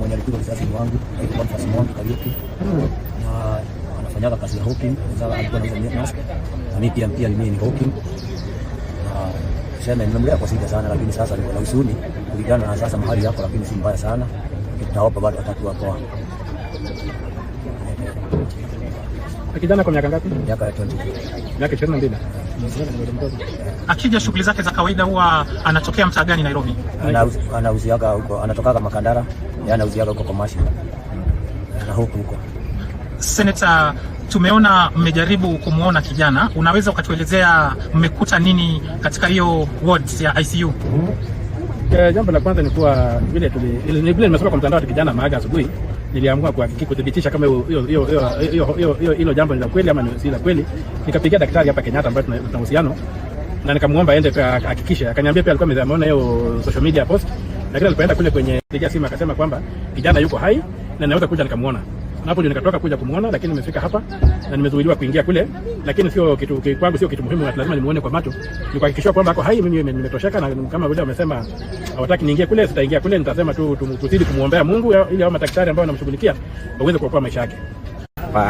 mwenye alipigwa risasi wangu alikuwa Boniface Mwangi Kariuki, na anafanyaga kazi ya hawking, alikuwa anauza mask, na mimi pia mimi ni hawking. Sema nimemlea kwa shida sana, lakini sasa niko na usuni kulingana na sasa mahali yako, lakini si mbaya sana. Tutaopa bado atakuwa poa. Kijana kwa miaka ngapi? Miaka 20. Miaka 22. Akija shughuli zake za kawaida huwa anatokea mtaa gani Nairobi? Anauziaga huko, anatokaga Makandara, anauziaga huko Commercial. Na huko. Senator, tumeona mmejaribu kumuona kijana, unaweza ukatuelezea mmekuta nini katika hiyo wards ya ICU? Jambo la kwanza ni kuwa vile nimesoma kwa mtandao kijana maaga asubuhi, niliamua kuthibitisha kama hilo jambo ni la kweli ama si la kweli. Nikapigia daktari hapa Kenyatta ambaye tuna uhusiano, na nikamuomba aende pia hakikisha. Akaniambia pia alikuwa ameona hiyo social media post, lakini alipoenda kule kwenye pigia simu akasema kwamba kijana yuko hai na naweza kuja nikamuona. Hapo ndio nikatoka kuja kumuona, lakini nimefika hapa na nimezuiliwa kuingia kule, lakini sio kitu kwangu, sio kitu muhimu, lazima nimuone kwa macho. Ni kuhakikisha kwamba ako hai. Mimi nimetosheka, na kama vile wamesema hawataki niingie kule, sitaingia kule. Nitasema tu tuzidi kumuombea Mungu ili hao madaktari ambao wanamshughulikia waweze kuokoa maisha yake.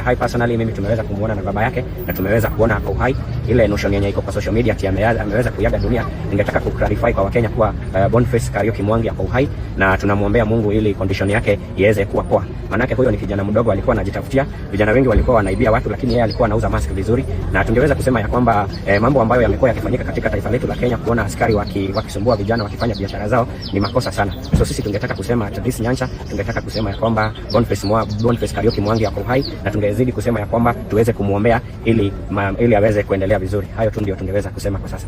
Hai personally mimi tumeweza kumuona na baba yake na tumeweza kuona hapo hai. Ile notion yenye iko kwa social media ati ameweza kuiaga dunia, ningetaka ku clarify kwa Wakenya kuwa Boniface Kariuki Mwangi hapo hai, na tunamuombea Mungu ili condition yake iweze kuwa poa. Manake huyo ni kijana mdogo, alikuwa anajitafutia. Vijana wengi walikuwa wanaibia watu, lakini yeye alikuwa anauza mask vizuri, na tungeweza kusema ya kwamba mambo ambayo yamekuwa yakifanyika katika taifa letu la Kenya, kuona askari wakisumbua vijana wakifanya biashara zao ni makosa sana. So sisi tungetaka kusema this nyancha, tungetaka kusema ya kwamba Boniface Kariuki Mwangi hapo hai, na tungezidi kusema ya kwamba tuweze kumuombea ili aweze kuendelea vizuri. Hayo tu ndio tungeweza kusema kwa sasa.